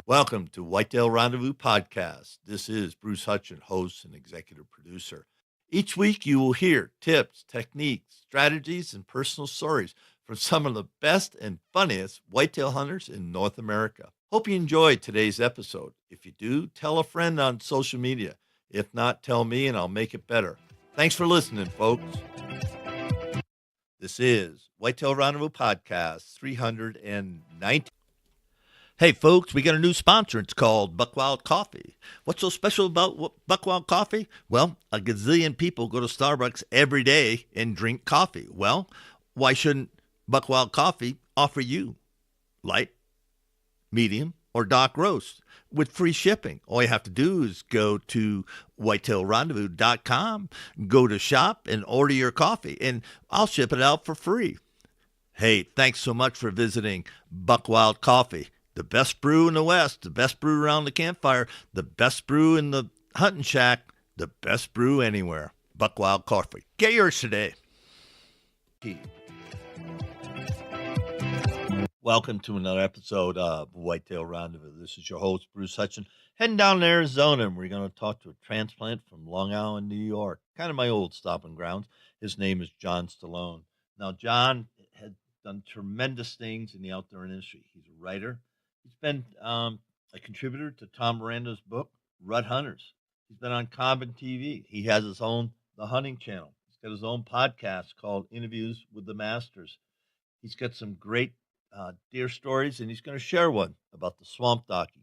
Welcome to Whitetail Rendezvous Podcast. This is Bruce Hutchin, host and executive producer. Each week you will hear tips, techniques, strategies, and personal stories from some of the best and funniest whitetail hunters in North America. Hope you enjoyed today's episode. If you do, tell a friend on social media. If not, tell me and I'll make it better. Thanks for listening, folks. This is Whitetail Rendezvous Podcast 319. Hey, folks, we got a new sponsor. It's called Buckwild Coffee. What's so special about Buckwild Coffee? Well, a gazillion people go to Starbucks every day and drink coffee. Well, why shouldn't Buckwild Coffee offer you light, medium, or dark roast with free shipping? All you have to do is go to whitetailrendezvous.com, go to shop, and order your coffee, and I'll ship it out for free. Hey, thanks so much for visiting Buckwild Coffee. The best brew in the West, the best brew around the campfire, the best brew in the hunting shack, the best brew anywhere. Buckwild Coffee. Get yours today. Welcome to another episode of Whitetail Rendezvous. This is your host, Bruce Hutchin, heading down to Arizona, and we're going to talk to a transplant from Long Island, New York, kind of my old stomping grounds. His name is John Stallone. Now, John had done tremendous things in the outdoor industry. He's a writer. He's been a contributor to Tom Miranda's book, Rut Hunters. He's been on Common TV. He has his own The Hunting Channel. He's got his own podcast called Interviews with the Masters. He's got some great deer stories, and he's going to share one about the swamp donkey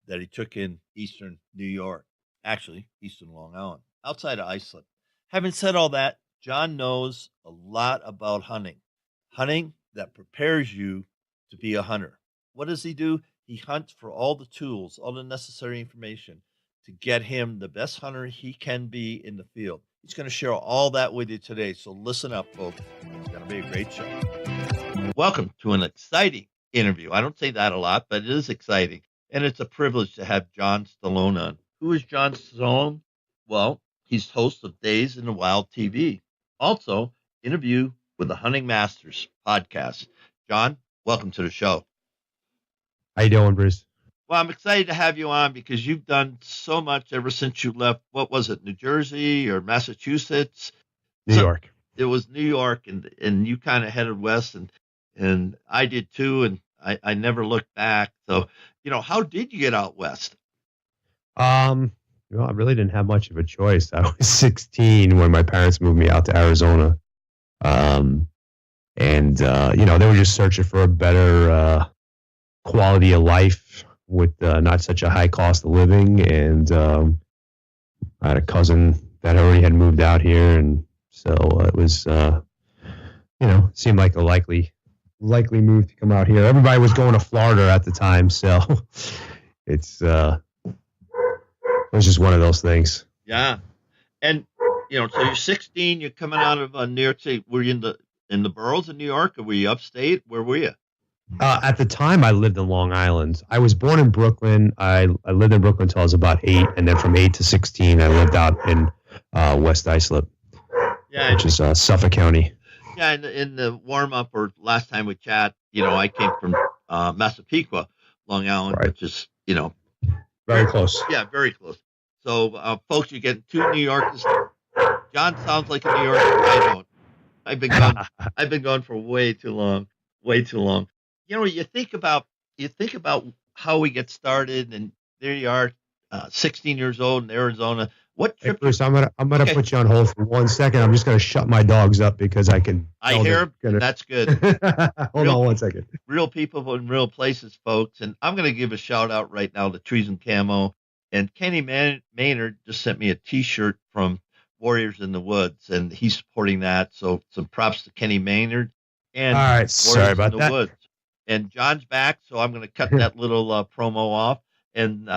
that he took in eastern New York, actually eastern Long Island, outside of Iceland. Having said all that, John knows a lot about hunting that prepares you to be a hunter. What does he do? He hunts for all the tools, all the necessary information to get him the best hunter he can be in the field. He's going to share all that with you today. So listen up, folks. It's going to be a great show. Welcome to an exciting interview. I don't say that a lot, but it is exciting. And it's a privilege to have John Stallone on. Who is John Stallone? Well, he's host of Days in the Wild TV. Also, Interview with the Hunting Masters podcast. John, welcome to the show. How you doing, Bruce? Well, I'm excited to have you on because you've done so much ever since you left. What was it, New Jersey or Massachusetts? New York. It was New York, and you kind of headed west, and I did too, and I never looked back. So, how did you get out west? I really didn't have much of a choice. I was 16 when my parents moved me out to Arizona. They were just searching for a better quality of life with not such a high cost of living. And I had a cousin that already had moved out here. And so it was, seemed like a likely move to come out here. Everybody was going to Florida at the time. So it was just one of those things. Yeah. And, so you're 16, you're coming out of New York City. Were you in the boroughs of New York, or were you upstate? Where were you? At the time, I lived in Long Island. I was born in Brooklyn. I lived in Brooklyn until I was about 8, and then from 8 to 16, I lived out in West Islip, which is Suffolk County. Yeah, in the warm-up or last time we chat, I came from Massapequa, Long Island, right, which is, very close. Yeah, very close. So, folks, you're getting 2 New Yorkers. John sounds like a New Yorker. I don't. I've been gone for way too long. You think about how we get started, and there you are, 16 years old in Arizona. What trip? Hey, Bruce, I'm gonna put you on hold for 1 second. I'm just gonna shut my dogs up because I hear them. That's good. Hold on 1 second. Real people in real places, folks, and I'm gonna give a shout out right now to Trees and Camo, and Kenny Maynard just sent me a T-shirt from Warriors in the Woods, and he's supporting that. So some props to Kenny Maynard. And all right, Warriors sorry about that. Woods. And John's back, so I'm going to cut that little promo off. And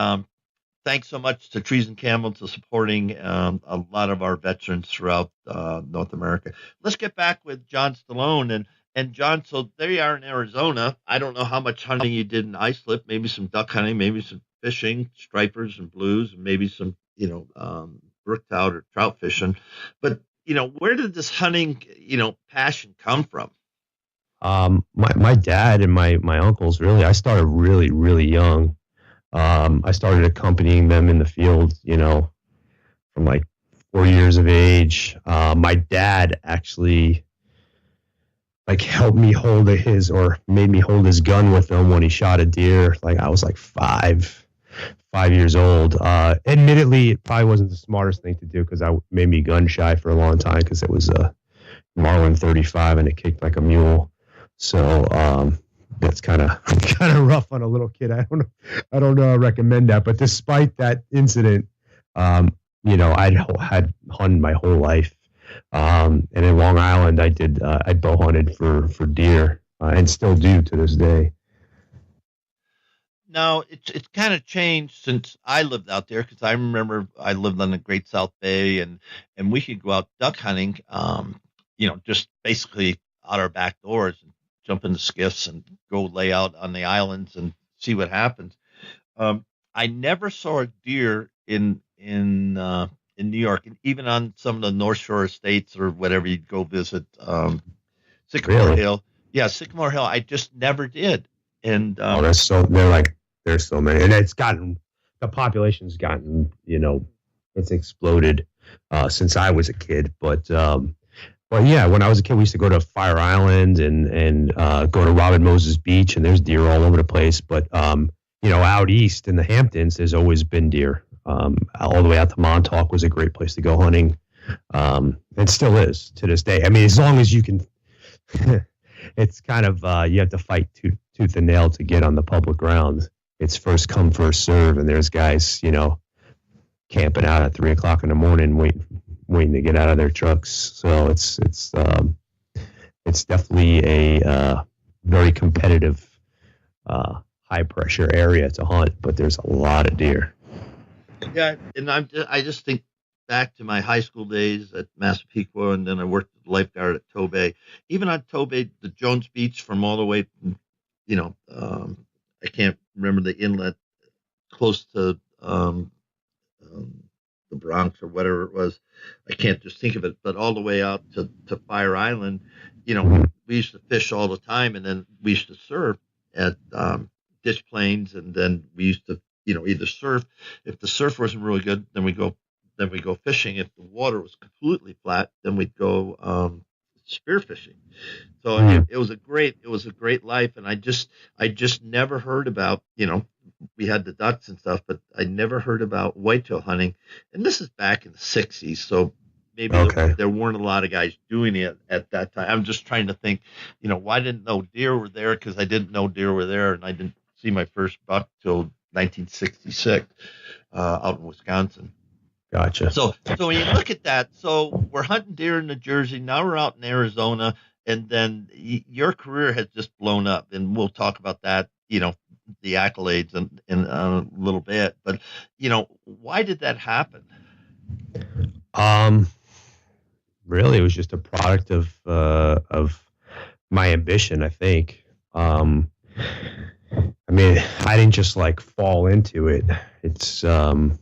thanks so much to Trees and Camel for supporting a lot of our veterans throughout North America. Let's get back with John Stallone. And John, so there you are in Arizona. I don't know how much hunting you did in Islip, maybe some duck hunting, maybe some fishing, stripers and blues, and maybe some, brook trout or trout fishing. But, where did this hunting, passion come from? My dad and my uncles, really, I started really, really young. I started accompanying them in the field, from like 4 years of age. My dad actually like helped me hold his or made me hold his gun with him when he shot a deer. Like I was like 5 years old. Admittedly, it probably wasn't the smartest thing to do because I made me gun shy for a long time because it was a Marlin 35 and it kicked like a mule. So that's kind of rough on a little kid. I don't recommend that. But despite that incident, I'd had hunted my whole life. And in Long Island, I bow hunted for deer and still do to this day. Now it's kind of changed since I lived out there because I remember I lived on the Great South Bay and we could go out duck hunting, just basically out our back doors and jump into skiffs and go lay out on the islands and see what happens. I never saw a deer in New York, and even on some of the North Shore estates or whatever you'd go visit, Sycamore Really? Hill. Yeah, Sycamore Hill. I just never did. And Oh, there's so many, and the population's gotten, it's exploded since I was a kid. But yeah, when I was a kid, we used to go to Fire Island and go to Robin Moses Beach, and there's deer all over the place. But out east in the Hamptons, there's always been deer. All the way out to Montauk was a great place to go hunting, and still is to this day. I mean, as long as you can, it's kind of you have to fight tooth and nail to get on the public ground. It's first come, first serve, and there's guys, camping out at 3 o'clock in the morning, waiting to get out of their trucks. So it's definitely a very competitive, high pressure area to hunt, but there's a lot of deer. yeah, and I just think back to my high school days at Massapequa, and then I worked as a lifeguard at Tobay. Even on Tobay, the Jones Beach from all the way, I can't remember the inlet close to the Bronx or whatever it was. I can't just think of it, but all the way out to Fire Island, we used to fish all the time, and then we used to surf at ditch planes, and then we used to, either surf. If the surf wasn't really good, then we go fishing. If the water was completely flat, then we'd go spearfishing. So it was a great life, and I just never heard about, we had the ducks and stuff, but I never heard about whitetail hunting. And this is back in the '60s, so maybe Okay. there weren't a lot of guys doing it at that time. I'm just trying to think, why didn't know deer were there? Because I didn't know deer were there, and I didn't see my first buck till 1966 out in Wisconsin. Gotcha. So when you look at that, so we're hunting deer in New Jersey. Now we're out in Arizona, and then your career has just blown up, and we'll talk about that. The accolades in a little bit, but why did that happen? Really, it was just a product of my ambition, I think. I mean, I didn't just like fall into it. It's well,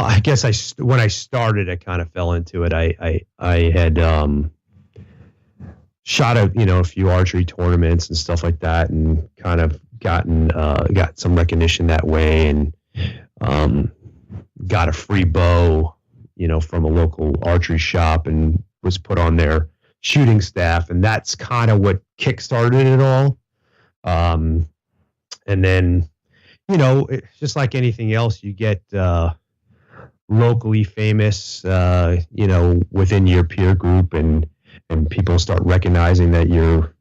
I guess when I started, I kind of fell into it. I had shot a few archery tournaments and stuff like that, and kind of got some recognition that way, and got a free bow, from a local archery shop, and was put on their shooting staff, and that's kind of what kickstarted it all. And then, it's just like anything else, you get locally famous, within your peer group, and people start recognizing that you're,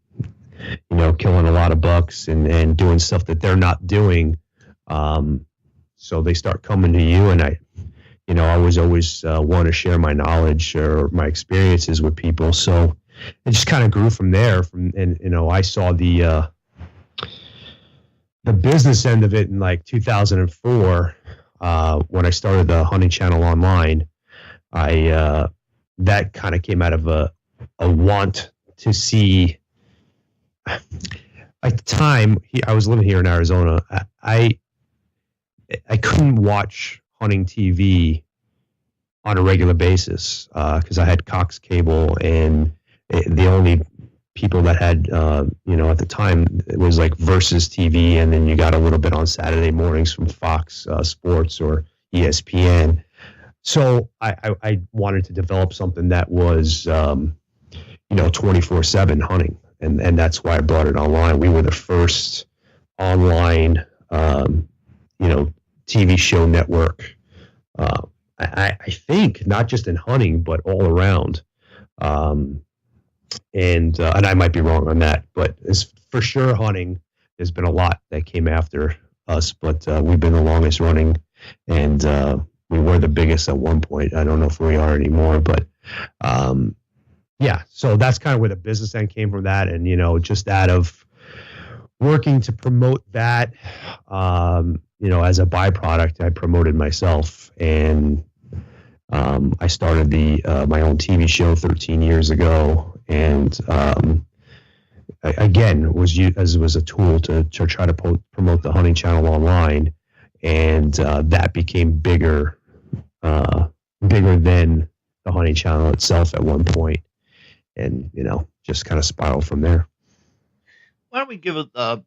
killing a lot of bucks and doing stuff that they're not doing. So they start coming to you, and I was always want to share my knowledge or my experiences with people. So it just kind of grew from there. I saw the business end of it in like 2004 when I started the Hunting Channel Online. That kind of came out of a want to see. At the time, I was living here in Arizona. I couldn't watch hunting TV on a regular basis because I had Cox Cable, and the only people that had, at the time it was like Versus TV, and then you got a little bit on Saturday mornings from Fox Sports or ESPN. So I wanted to develop something that was, 24/7 hunting. And that's why I brought it online. We were the first online, TV show network. I think not just in hunting, but all around. And I might be wrong on that, but it's for sure hunting. There's been a lot that came after us, but we've been the longest running, and we were the biggest at one point. I don't know if we are anymore, but yeah. So that's kind of where the business end came from that, and just out of working to promote that, as a byproduct, I promoted myself, and I started my own TV show 13 years ago, and again was used as a tool to try to promote the hunting channel online, and that became bigger than the hunting channel itself at one point, and just kind of spiraled from there. Why don't we give the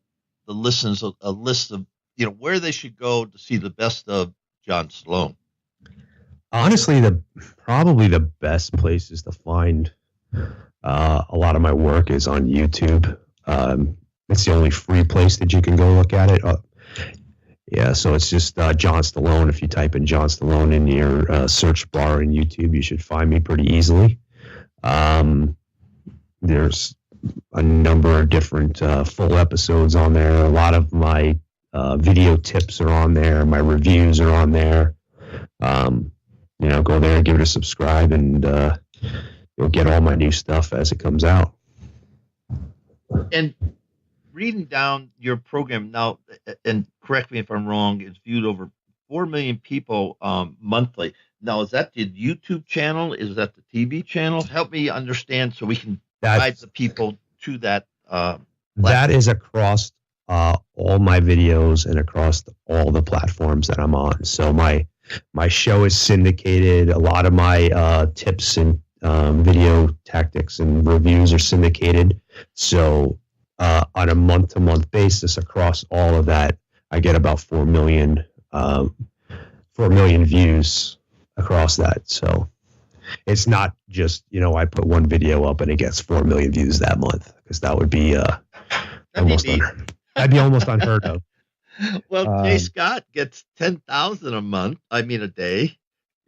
listeners a list of where they should go to see the best of John Stallone? Honestly, probably the best places to find a lot of my work is on YouTube. It's the only free place that you can go look at it. Yeah, so it's just John Stallone. If you type in John Stallone in your search bar in YouTube, you should find me pretty easily. There's a number of different full episodes on there. A lot of my video tips are on there. My reviews are on there. Go there, give it a subscribe, and you'll get all my new stuff as it comes out. And reading down your program now, and correct me if I'm wrong, it's viewed over 4 million people monthly. Now, is that the YouTube channel? Is that the TV channel? Help me understand so we can guide the people to that. That is across all my videos and across all the platforms that I'm on. So my show is syndicated. A lot of my tips and video tactics and reviews are syndicated. So on a month-to-month basis across all of that, I get about 4 million views across that. So it's not just, I put one video up and it gets 4 million views that month, because that would be that'd be almost unheard of. Well, Jay Scott gets 10,000 a month. I mean, a day.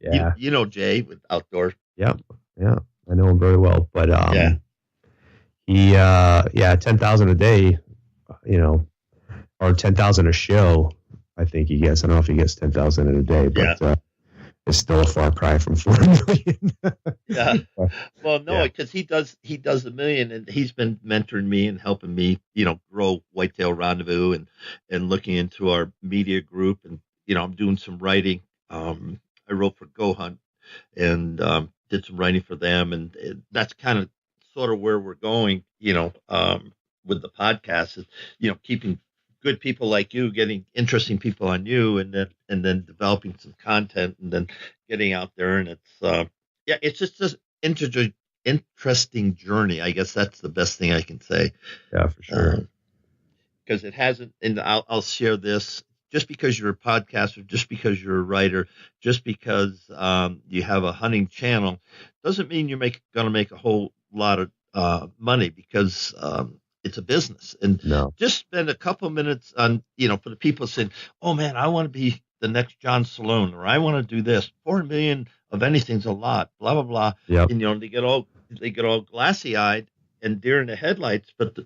Yeah. You know Jay with outdoor. Yeah. I know him very well. But he 10,000 a day, or 10,000 a show. I think he gets. I don't know if he gets 10,000 in a day, but it's still a far cry from 4 million. Yeah. Well, no, because he does a million, and he's been mentoring me and helping me, grow Whitetail Rendezvous and looking into our media group, and I'm doing some writing. I wrote for Go Hunt and did some writing for them, and that's kind of sort of where we're going, with the podcast is, keeping good people like you, getting interesting people on you, and then developing some content, and then getting out there. And it's just this interesting journey. I guess that's the best thing I can say. Yeah, for sure. Because it hasn't, and I'll share this. Just because you're a podcaster, just because you're a writer, just because you have a hunting channel, doesn't mean you're going to make a whole lot of money, because it's a business. And just spend a couple of minutes on, for the people saying, oh man, I want to be the next John Stallone, or I want to do this. 4 million of anything's a lot, blah, blah, blah. Yep. And, they get all glassy eyed and deer in the headlights, but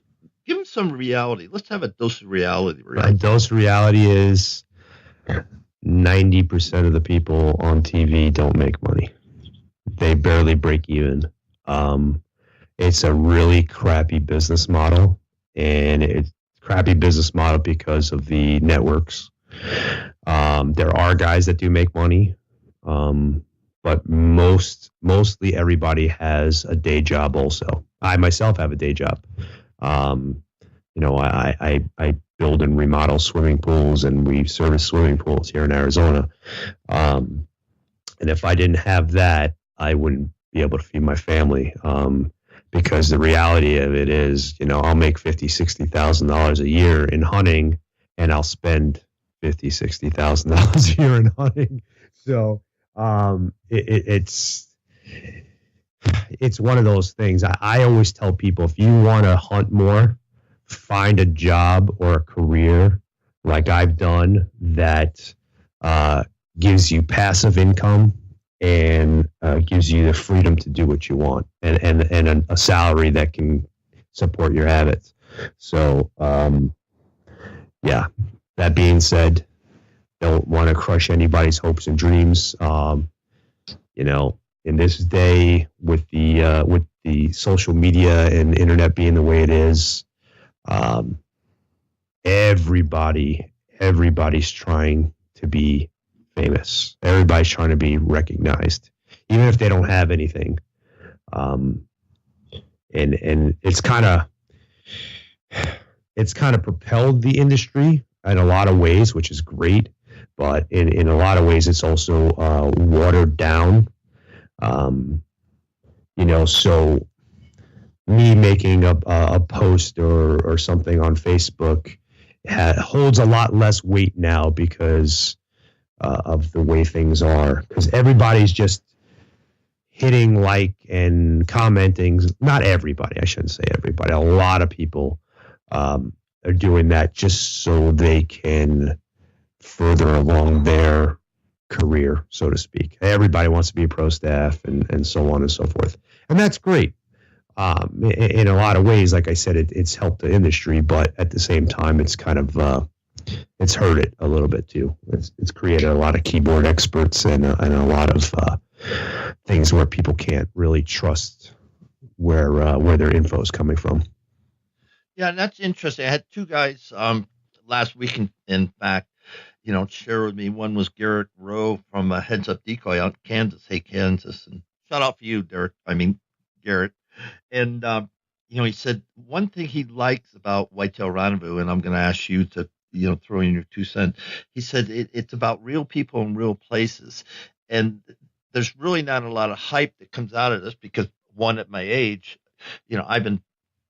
give them some reality. Let's have a dose of reality. A dose of reality is 90% of the people on TV don't make money. They barely break even. It's a really crappy business model, and it's a crappy business model because of the networks. There are guys that do make money, but mostly everybody has a day job also. I myself have a day job. I build and remodel swimming pools, and we service swimming pools here in Arizona. And if I didn't have that, I wouldn't be able to feed my family. because the reality of it is, I'll make $50,000-$60,000 a year in hunting, and I'll spend $50,000-$60,000 a year in hunting. So it's one of those things. I always tell people, if you want to hunt more, find a job or a career like I've done that gives you passive income and gives you the freedom to do what you want, and a salary that can support your habits. So, yeah, that being said, don't want to crush anybody's hopes and dreams. In this day with the social media and internet being the way it is, everybody's trying to be famous. Everybody's trying to be recognized, even if they don't have anything. And it's kind of propelled the industry in a lot of ways, which is great. But in a lot of ways, it's also watered down. So me making a post or something on Facebook holds a lot less weight now because of the way things are. Because everybody's just hitting like and commenting. Not everybody, I shouldn't say everybody. A lot of people are doing that just so they can further along their career, so to speak. Everybody wants to be a pro staff and so on and so forth. And that's great. In a lot of ways, like I said, it's helped the industry, but at the same time, it's kind of it's hurt it a little bit too. It's created a lot of keyboard experts and a lot of things where people can't really trust where their info is coming from. Yeah, and that's interesting. I had two guys last week, in fact, share with me. One was Garrett Rowe from Heads Up Decoy out in Kansas. Hey, Kansas. And shout out for you, Garrett. And, he said one thing he likes about Whitetail Rendezvous, and I'm going to ask you to, throw in your 2 cents. He said it's about real people in real places. And there's really not a lot of hype that comes out of this because, one, at my age, I've been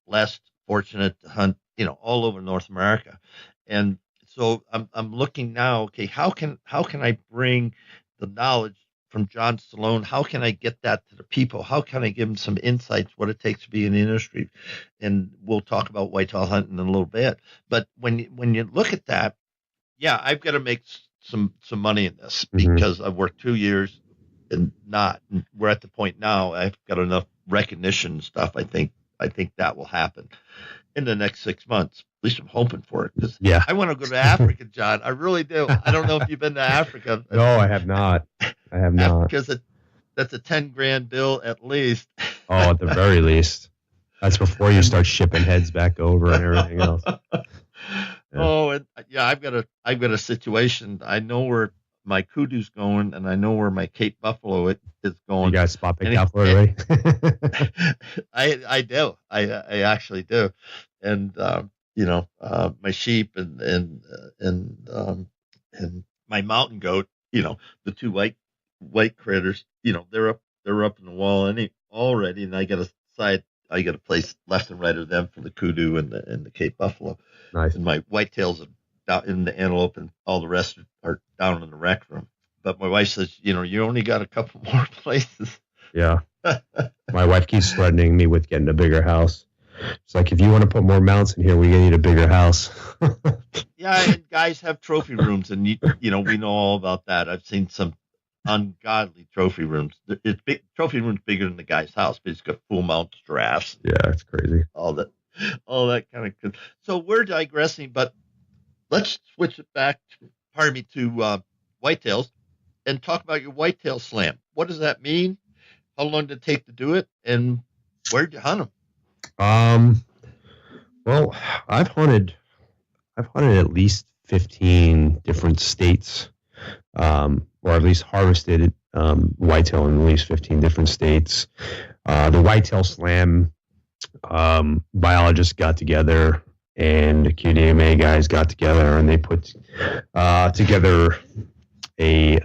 blessed, fortunate to hunt, all over North America. And so I'm looking now, okay, how can I bring the knowledge from John Stallone? How can I get that to the people? How can I give them some insights, what it takes to be in the industry? And we'll talk about whitetail hunting in a little bit. But when you look at that, yeah, I've got to make some money in this because I've worked 2 years and we're at the point now I've got enough recognition and stuff. I think that will happen in the next 6 months. At least I'm hoping for it. Because I want to go to Africa, John. I really do. I don't know if you've been to Africa. No, I have not. Because that's a 10 grand bill at least. Oh, at the very least. That's before you start shipping heads back over and everything else. Yeah. Oh, and I've got a situation. I know where my kudu's going, and I know where my Cape Buffalo is going. You guys spot picked out for it already? I do. I actually do. And my sheep and my mountain goat, the two white critters, they're up in the wall already, and I got a place left and right of them for the kudu and the Cape Buffalo. Nice. And my whitetails are down in the antelope, and all the rest are down in the rec room. But my wife says, you only got a couple more places. Yeah. My wife keeps threatening me with getting a bigger house. It's like, if you want to put more mounts in here, we need a bigger house. Yeah, and guys have trophy rooms, and we know all about that. I've seen some ungodly trophy rooms. It's big. Trophy room's bigger than the guy's house, but it's got full mount giraffes. Yeah, it's crazy. All that kind of. So we're digressing, but let's switch it back. To whitetails, and talk about your whitetail slam. What does that mean? How long did it take to do it, and where'd you hunt them? Well, I've hunted at least 15 different states, or at least harvested whitetail in at least 15 different states. The Whitetail Slam biologists got together, and the QDMA guys got together, and they put together a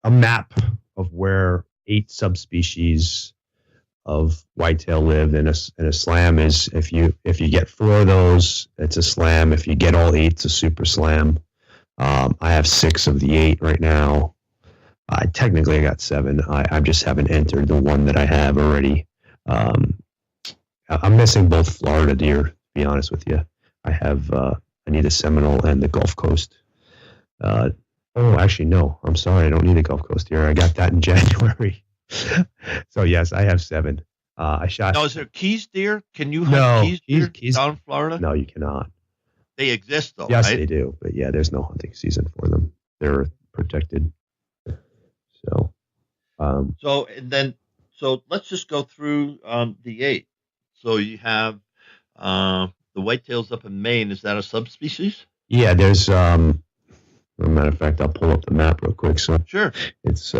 a map of where 8 subspecies of whitetail live in a slam is if you get 4 of those, it's a slam. If you get all 8, it's a super slam. I have 6 of the 8 right now. Technically, I got 7. I just haven't entered the one that I have already. I'm missing both Florida deer, to be honest with you. I need a Seminole and the Gulf Coast. Actually, no. I'm sorry. I don't need a Gulf Coast deer. I got that in January. So, yes, I have 7. I shot. Now, is there Keys deer? Can you hunt Keys deer down in Florida? No, you cannot. They exist, though, yes, right? they do. But, yeah, there's no hunting season for them. They're protected. So, so let's just go through the 8. So you have the whitetails up in Maine. Is that a subspecies? Yeah, there's as a matter of fact, I'll pull up the map real quick. So sure, it's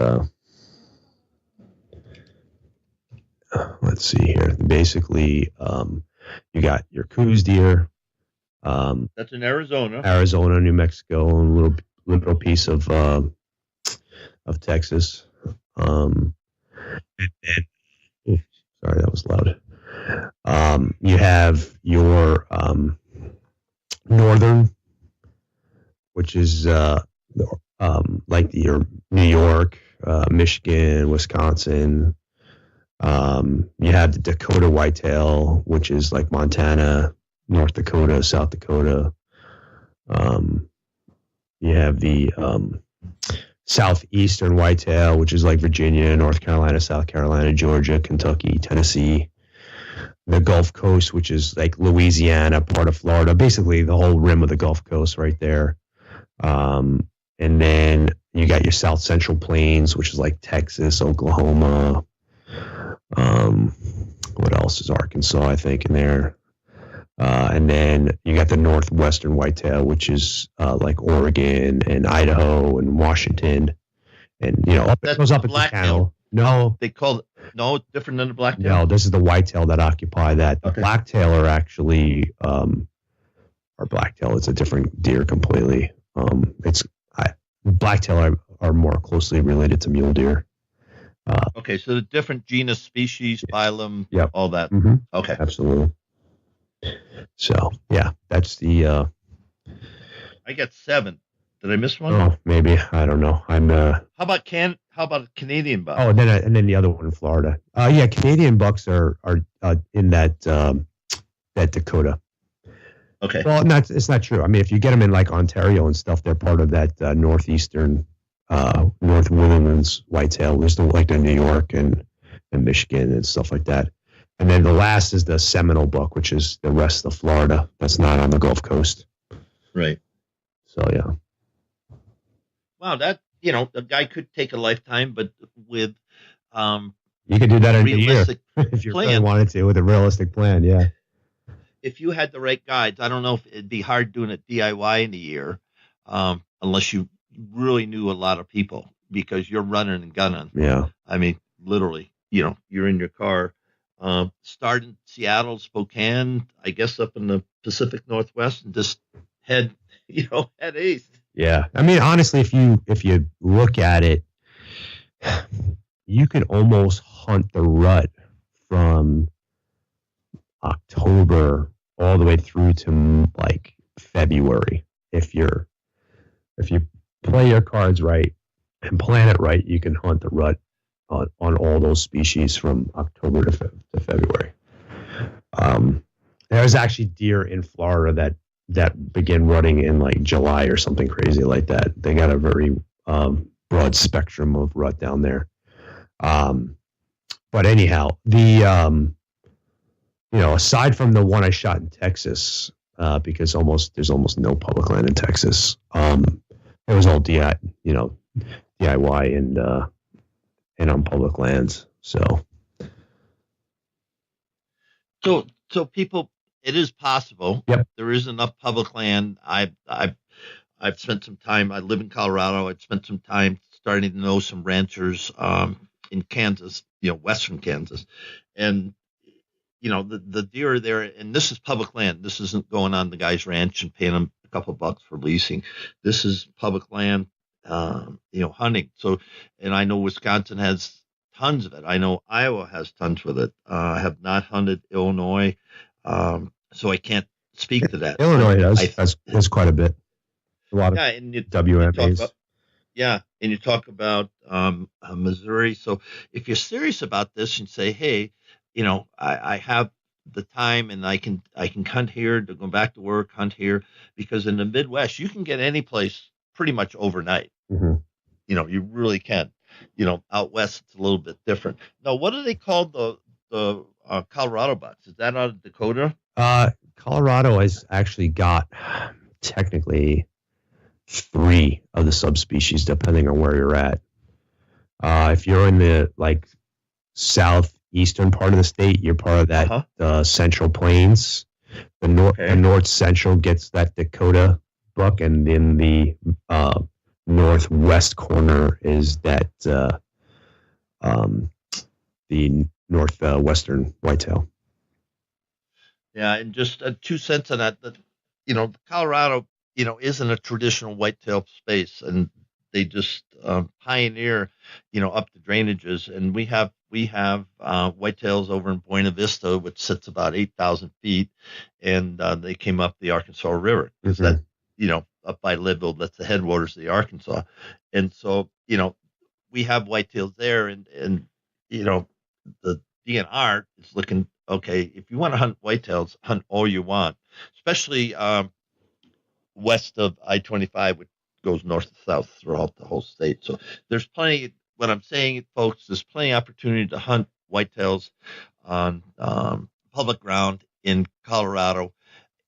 let's see here. Basically, you got your Coues deer. That's in Arizona, New Mexico, and a little piece of Texas. Sorry, that was loud. You have your northern, which is like your New York, Michigan, Wisconsin. You have the Dakota whitetail, which is like Montana, North Dakota, South Dakota. You have the southeastern whitetail, which is like Virginia, North Carolina, South Carolina, Georgia, Kentucky, Tennessee. The Gulf Coast, which is like Louisiana, part of Florida, basically the whole rim of the Gulf Coast right there. And then you got your South Central Plains, which is like Texas, Oklahoma. What else is Arkansas, I think, in there? And then you got the Northwestern whitetail, which is like Oregon and Idaho and Washington. And, it goes up into the channel. No. They call it, no, different than the blacktail? No, this is the whitetail that occupy that. The blacktail are actually, or blacktail, it's a different deer completely. Blacktail are more closely related to mule deer. Okay, so the different genus, species, phylum, yep. All that. Mm-hmm. Okay. Absolutely. So, yeah, that's the... I got 7. Did I miss one? Oh, maybe. I don't know. I'm... How about Canadian buck? Oh, and then the other one in Florida. Yeah, Canadian bucks are in that Dakota. Okay. Well, it's not true. I mean, if you get them in like Ontario and stuff, they're part of that northeastern North Woodlands whitetail. There's like the New York and Michigan and stuff like that. And then the last is the Seminole buck, which is the rest of Florida. That's not on the Gulf Coast. Right. So, yeah. Wow, that, the guy could take a lifetime, but with you could do that in a year if you really wanted to, with a realistic plan, yeah. If you had the right guides, I don't know if it'd be hard doing it DIY in a year, unless you really knew a lot of people, because you're running and gunning. Yeah. I mean, literally, you're in your car. Start in Seattle, Spokane, I guess up in the Pacific Northwest, and just head east. Yeah. I mean, honestly, if you look at it, you could almost hunt the rut from October all the way through to like February. If you play your cards right and plan it right, you can hunt the rut on all those species from October to February. There's actually deer in Florida that begin rutting in like July or something crazy like that. They got a very broad spectrum of rut down there. But anyhow, the aside from the one I shot in Texas, because there's almost no public land in Texas. It was all DIY and on public lands. So people, it is possible. Yep. There is enough public land. I've spent some time. I live in Colorado. I've spent some time starting to know some ranchers in Kansas, western Kansas, and the deer are there. And this is public land. This isn't going on the guy's ranch and paying him a couple bucks for leasing. This is public land. Hunting. So, and I know Wisconsin has tons of it. I know Iowa has tons with it. I have not hunted Illinois, so I can't speak to that. But Illinois has quite a bit. A lot of yeah, and you talk WMAs. about yeah, and you talk about Missouri. So if you're serious about this and say, hey, I have the time and I can hunt here to go back to work, hunt here, because in the Midwest you can get any place pretty much overnight. Mm-hmm. You really can. Out west it's a little bit different. Now, what do they call the Colorado bucks? Is that out of Dakota? Colorado has actually got technically 3 of the subspecies, depending on where you're at. If you're in the southeastern part of the state, you're part of that Central Plains. The north central gets that Dakota buck, and then the northwest corner is that the northwestern whitetail. Yeah, and just 2 cents on that. Colorado, isn't a traditional whitetail space, and they just pioneer, up the drainages. And we have whitetails over in Buena Vista, which sits about 8,000 feet, and they came up the Arkansas River because that, up by Leadville, that's the headwaters of the Arkansas, and so we have whitetails there, and the DNR is looking okay. If you want to hunt whitetails, hunt all you want, especially west of I-25, which goes north to south throughout the whole state. So there's plenty. What I'm saying, folks, there's plenty of opportunity to hunt whitetails on public ground in Colorado.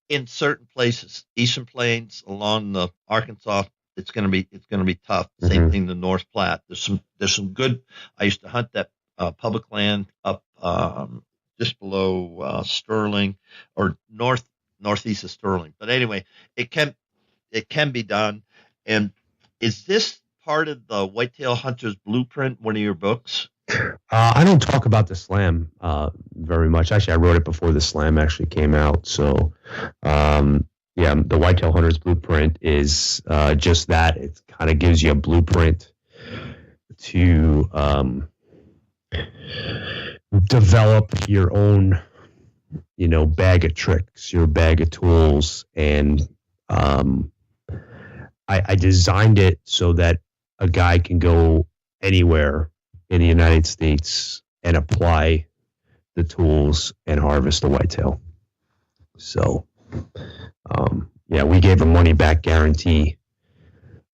In certain places, Eastern Plains along the Arkansas, it's going to be tough. Same thing the North Platte. There's some good. I used to hunt that public land up just below Sterling or northeast of Sterling. But anyway, it can be done. And is this part of the Whitetail Hunter's Blueprint, one of your books? I don't talk about the Slam very much. Actually, I wrote it before the Slam actually came out. So, the Whitetail Hunter's Blueprint is just that. It kind of gives you a blueprint to develop your own, bag of tricks, your bag of tools. And I designed it so that a guy can go anywhere in the United States and apply the tools and harvest the whitetail. So, we gave a money back guarantee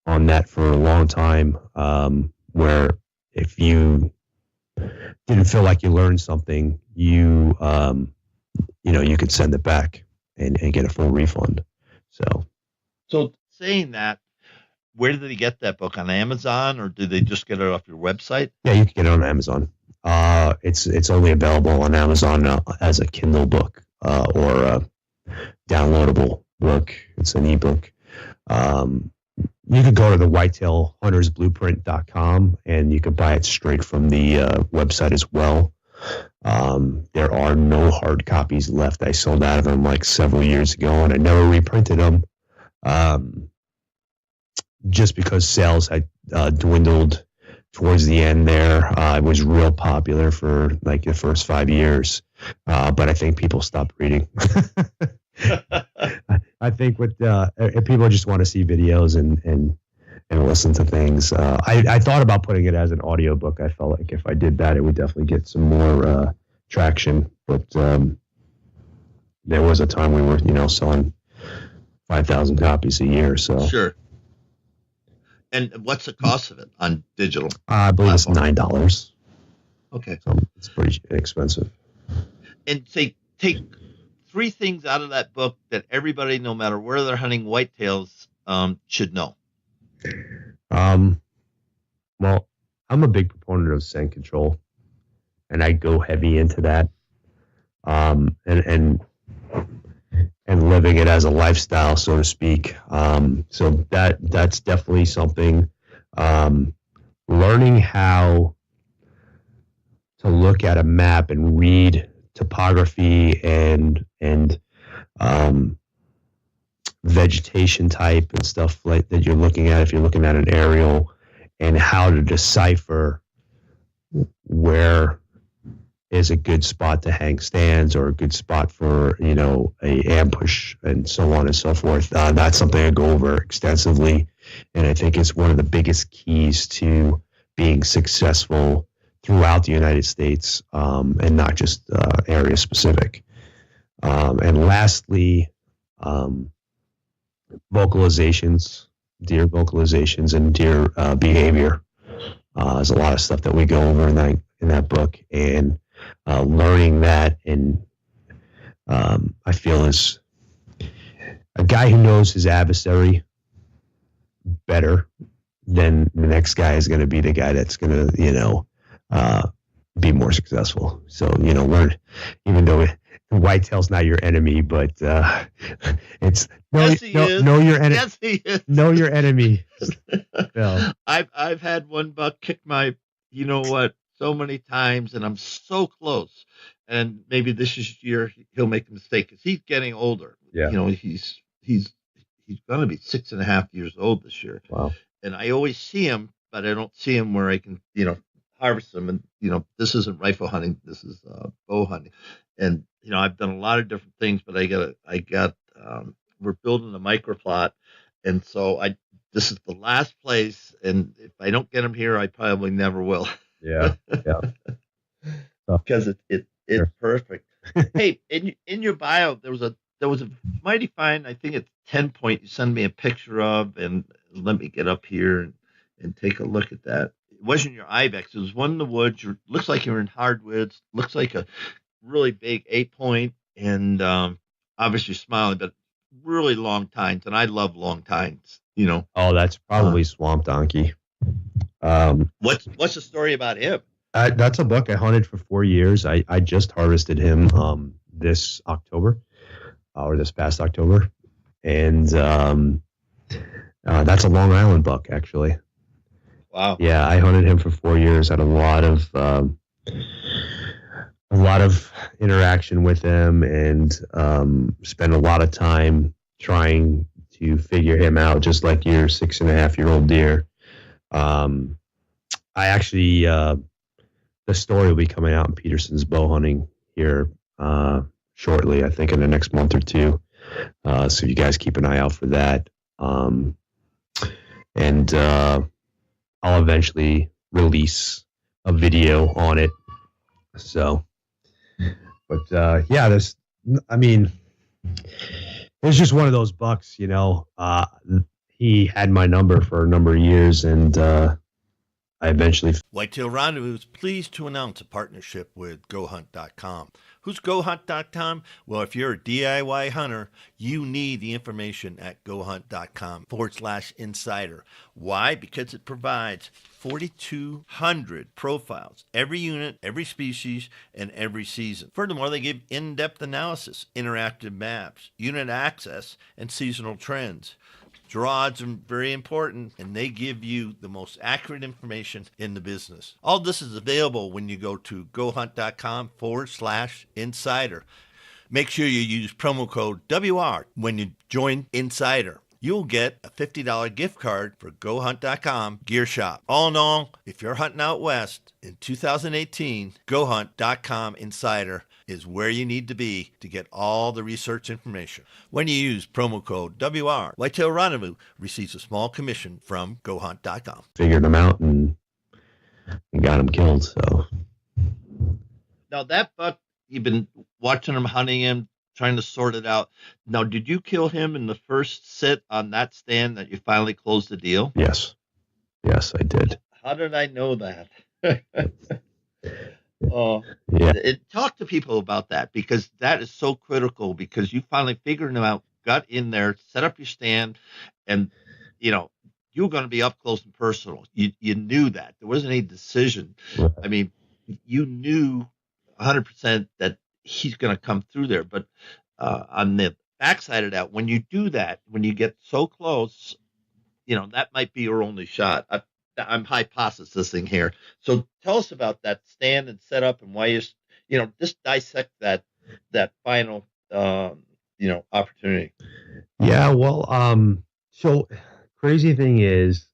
on that for a long time, where if you didn't feel like you learned something, you could send it back and get a full refund. So saying that, where did they get that book? On Amazon, or did they just get it off your website? Yeah, you can get it on Amazon. It's only available on Amazon as a Kindle book or a downloadable book. It's an ebook. You could go to the whitetailhuntersblueprint.com and you could buy it straight from the website as well. There are no hard copies left. I sold out of them several years ago, and I never reprinted them. Just because sales had dwindled towards the end there. It was real popular for the first 5 years, but I think people stopped reading. I think if people just want to see videos and listen to things. I thought about putting it as an audiobook. I felt like if I did that, it would definitely get some more traction. But there was a time we were, selling 5,000 copies a year. So sure. And what's the cost of it on digital? I believe it's $9. Okay. So it's pretty expensive. And say, take 3 things out of that book that everybody, no matter where they're hunting whitetails, should know. Well, I'm a big proponent of scent control, and I go heavy into that. And living it as a lifestyle, so to speak. So that's definitely something. Learning how to look at a map and read topography and vegetation type and stuff like that you're looking at if you're looking at an aerial, and how to decipher where is a good spot to hang stands or a good spot for, a ambush and so on and so forth. That's something I go over extensively. And I think it's one of the biggest keys to being successful throughout the United States, and not just area specific. And lastly, vocalizations, deer vocalizations and deer behavior. There's a lot of stuff that we go over in that book, and learning that, and I feel is a guy who knows his adversary better than the next guy is going to be the guy that's going to, be more successful. So, learn, even though whitetail's not your enemy, but it's know your enemy. Yes, he is. Know your enemy. So. I've had one buck kick my, so many times, and I'm so close. And maybe this year he'll make a mistake because he's getting older. Yeah. He's going to be 6.5 years old this year. Wow. And I always see him, but I don't see him where I can, harvest them. And, this isn't rifle hunting. This is bow hunting. And, I've done a lot of different things, but we're building a microplot. And so this is the last place. And if I don't get him here, I probably never will. Yeah. Yeah. Because it's perfect. Hey, in your bio, there was a mighty fine, I think it's 10-point you send me a picture of, and let me get up here and take a look at that. It wasn't your ibex. It was one in the woods. Looks like you're in hardwoods. Looks like a really big 8-point, and obviously smiling, but really long tines. And I love long tines, Oh, that's probably Swamp Donkey. What's the story about him? That's a buck I hunted for 4 years. I just harvested him this October, or this past October, and that's a Long Island buck, actually. Wow. Yeah, I hunted him for 4 years. Had a lot of interaction with him, and spent a lot of time trying to figure him out, just like your 6.5-year-old deer. I actually, the story will be coming out in Peterson's Bow Hunting here shortly, I think in the next month or two. So you guys keep an eye out for that. And I'll eventually release a video on it. So, but yeah, there's just one of those bucks, he had my number for a number of years, and I eventually... Whitetail Rendezvous is pleased to announce a partnership with GoHunt.com. Who's GoHunt.com? Well, if you're a DIY hunter, you need the information at GoHunt.com/insider. Why? Because it provides 4,200 profiles, every unit, every species, and every season. Furthermore, they give in-depth analysis, interactive maps, unit access, and seasonal trends. Draw odds are very important, and they give you the most accurate information in the business. All this is available when you go to GoHunt.com/insider. Make sure you use promo code WR when you join Insider. You'll get a $50 gift card for GoHunt.com Gear Shop. All in all, if you're hunting out west in 2018, GoHunt.com Insider is where you need to be to get all the research information. When you use promo code WR, Whitetail Rendezvous receives a small commission from GoHunt.com. Figured them out and got him killed. So now that buck, you've been watching him, hunting him, trying to sort it out. Now, did you kill him in the first sit on that stand that you finally closed the deal? Yes, I did. How did I know that? Talk to people about that, because that is so critical, because you finally figured them out, got in there, set up your stand, and you were going to be up close and personal. You knew that. There wasn't any decision. I mean, you knew 100% that he's going to come through there. But on the backside of that, when you do that, when you get so close, that might be your only shot. I'm hypothesizing here. So tell us about that stand and setup, and why just dissect that final, opportunity. Yeah. Well, so crazy thing is,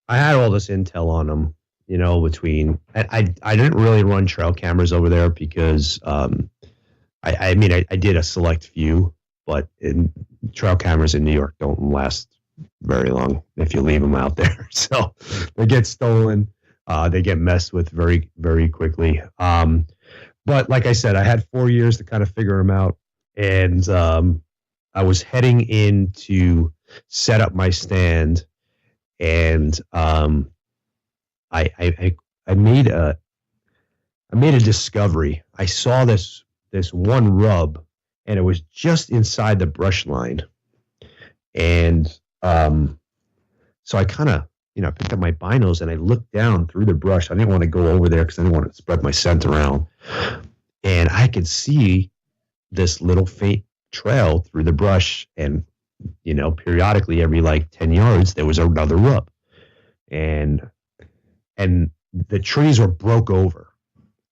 I had all this intel on him, between I didn't really run trail cameras over there because I mean I did a select few, but trail cameras in New York don't last very long if you leave them out there. So they get stolen, they get messed with very very quickly. But like I said, I had 4 years to kind of figure them out, and I was heading in to set up my stand, and I, I I I made a discovery. I saw this one rub, and it was just inside the brush line, and so I kind of picked up my binos and I looked down through the brush. I didn't want to go over there because I didn't want to spread my scent around, and I could see this little faint trail through the brush, and periodically every like 10 yards there was another rub, and the trees were broke over.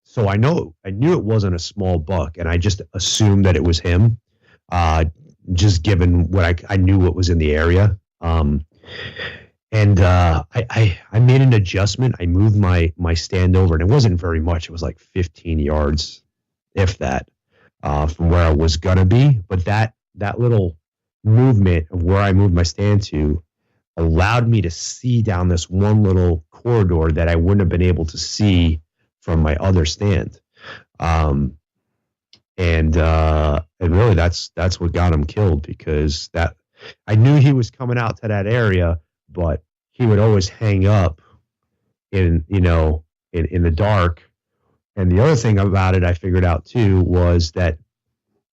So I knew it wasn't a small buck, and I just assumed that it was him, just given what I knew what was in the area. And I made an adjustment. I moved my stand over, and it wasn't very much. It was like 15 yards, if that, from where I was gonna be. But that little movement of where I moved my stand to allowed me to see down this one little corridor that I wouldn't have been able to see from my other stand. And really that's what got him killed, because that I knew he was coming out to that area, but he would always hang up in the dark. And the other thing about it I figured out too was that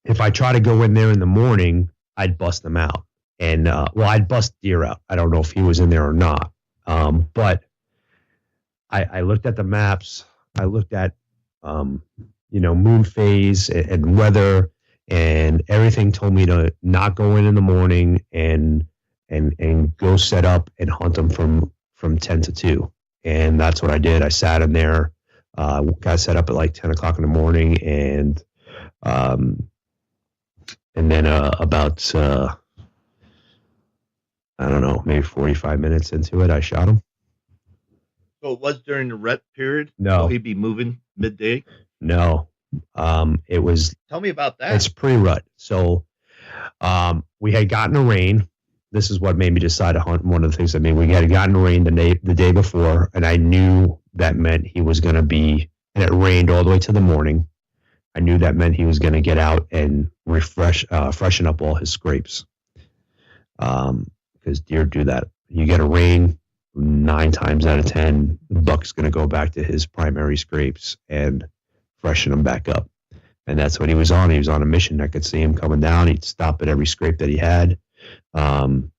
if I try to go in there in the morning, I'd bust them out. And I'd bust deer out. I don't know if he was in there or not. But I looked at the maps. I looked at moon phase and weather, and everything told me to not go in the morning and go set up and hunt them from 10 to 2. And that's what I did. I sat in there, got set up at like 10 o'clock in the morning, and then about I don't know, maybe 45 minutes into it, I shot him. So it was during the rut period? No. So he'd be moving midday? No. It was. Tell me about that. It's pre-rut. So we had gotten a rain. This is what made me decide to hunt. One of the things that made we had gotten a rain the day before, and I knew that meant he was going to be, and it rained all the way to the morning. I knew that meant he was going to get out and freshen up all his scrapes. Because deer do that. You get a rain, 9 times out of 10, the buck's going to go back to his primary scrapes and freshen them back up. And that's what he was on. He was on a mission. I could see him coming down. He'd stop at every scrape that he had, on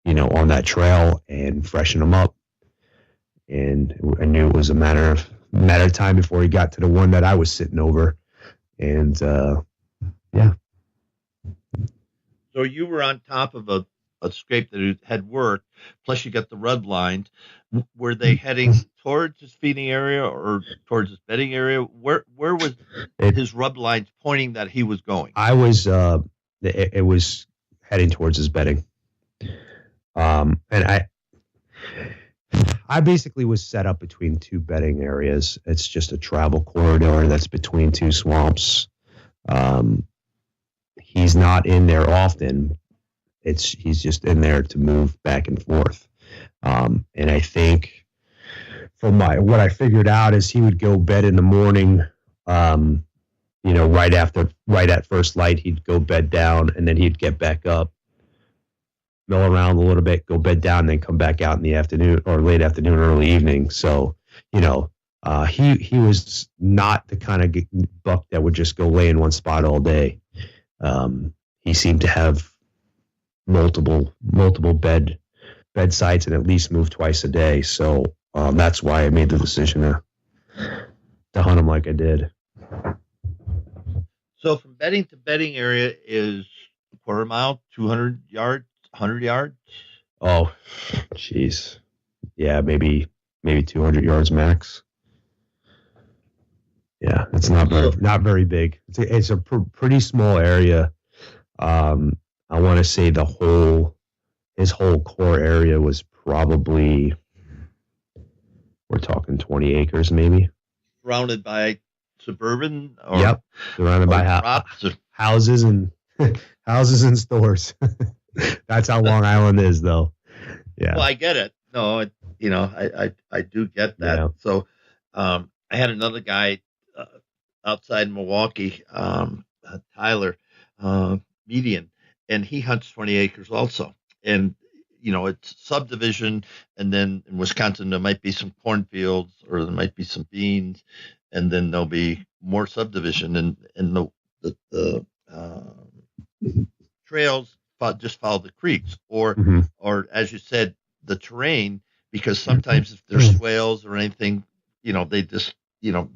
that trail and freshen them up. And I knew it was a matter of time before he got to the one that I was sitting over. And yeah. So you were on top of a scrape that had worked, plus you got the rub lines. Were they heading towards his feeding area or towards his bedding area? Where was his rub lines pointing that he was going? It was heading towards his bedding. And I basically was set up between 2 bedding areas. It's just a travel corridor that's between 2 swamps. He's not in there often. He's just in there to move back and forth. And I think from what I figured out is he would go bed in the morning, right at first light, he'd go bed down, and then he'd get back up, mill around a little bit, go bed down, and then come back out in the afternoon or late afternoon, early evening. So, he was not the kind of buck that would just go lay in one spot all day. He seemed to have multiple bed sites and at least move twice a day. So that's why I made the decision to hunt him like I did. So from bedding to bedding area is a quarter mile, 200 yards, 100 yards? Oh, jeez. Yeah, maybe 200 yards max. Yeah, it's not very big. It's a pretty small area. I want to say his whole core area was probably, we're talking 20 acres maybe. Surrounded by suburban Yep, surrounded by crops. houses and houses and stores. That's how Long Island is, though. Yeah. Well, I get it. No, I do get that. Yeah. So, I had another guy uh, outside Milwaukee, Tyler, median, and he hunts 20 acres also. And it's subdivision, and then in Wisconsin there might be some cornfields or there might be some beans, and then there'll be more subdivision, and trails just follow the creeks, Mm-hmm. or as you said, the terrain, because sometimes if there's swales or anything, they just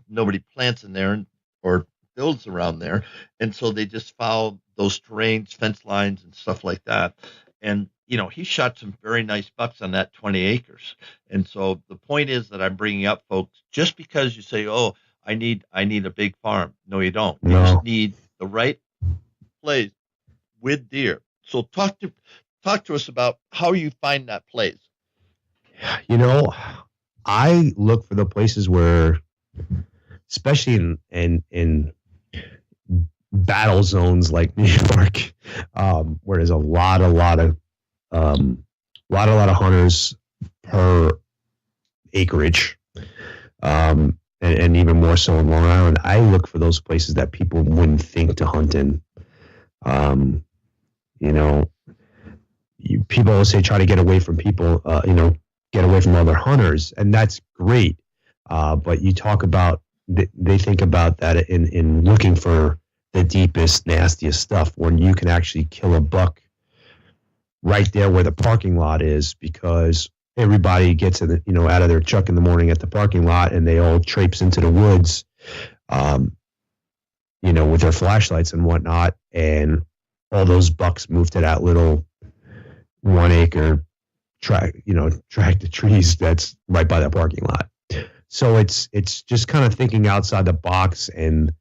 nobody plants in there or builds around there, and so they just follow those terrains, fence lines, and stuff like that. And he shot some very nice bucks on that 20 acres. And so the point is that I'm bringing up, folks, just because you say, "Oh, I need a big farm," no, you don't. You No. just need the right place with deer. So talk to us about how you find that place. I look for the places where, especially in battle zones like New York, where there's a lot of hunters per acreage, and even more so in Long Island. I look for those places that people wouldn't think to hunt in. People will say try to get away from people, get away from other hunters, and that's great. But you talk about, they think about that in looking for the deepest, nastiest stuff when you can actually kill a buck right there where the parking lot is, because everybody gets out of their truck in the morning at the parking lot and they all traipse into the woods, with their flashlights and whatnot, and all those bucks move to that little 1 acre tract of trees that's right by the parking lot. So it's just kind of thinking outside the box and,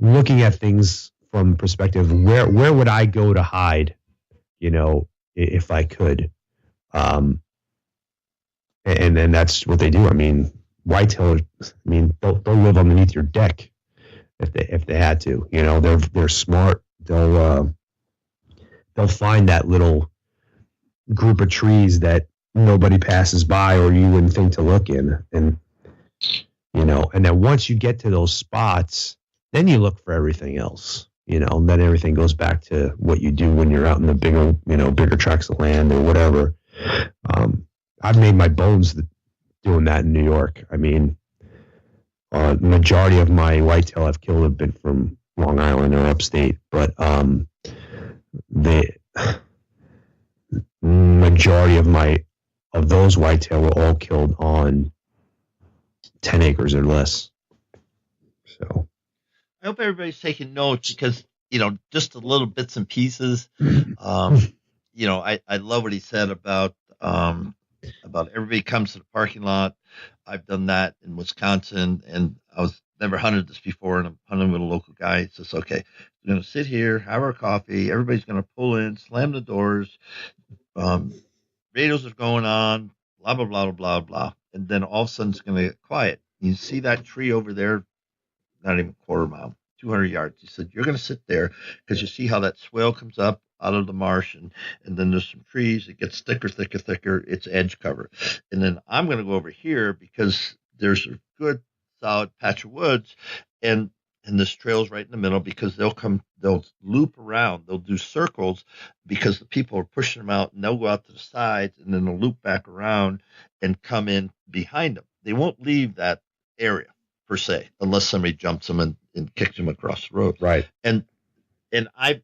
looking at things from perspective, where would I go to hide, if I could. And then that's what they do. I mean, whitetail, they'll live underneath your deck if they had to. They're smart. They'll find that little group of trees that nobody passes by or you wouldn't think to look in, and then once you get to those spots, then you look for everything else. Then everything goes back to what you do when you're out in the bigger tracts of land or whatever. I've made my bones doing that in New York. I mean, the majority of my whitetail I've killed have been from Long Island or upstate, but the majority of those whitetail were all killed on 10 acres or less. So I hope everybody's taking notes, because just a little bits and pieces. I love what he said about everybody comes to the parking lot. I've done that in Wisconsin, and I was never hunted this before, and I'm hunting with a local guy. He says, "Okay, we're going to sit here, have our coffee. Everybody's going to pull in, slam the doors. Radios are going on, blah, blah, blah, blah, blah." And then all of a sudden it's going to get quiet. You see that tree over there, not even a quarter mile, 200 yards. He said, "You're going to sit there because you see how that swale comes up out of the marsh, and then there's some trees. It gets thicker, thicker, thicker. It's edge cover. And then I'm going to go over here because there's a good solid patch of woods, and this trail's right in the middle, because they'll loop around, they'll do circles because the people are pushing them out, and they'll go out to the sides, and then they'll loop back around and come in behind them. They won't leave that area per se, unless somebody jumps them and kicks them across the road." right. And I've,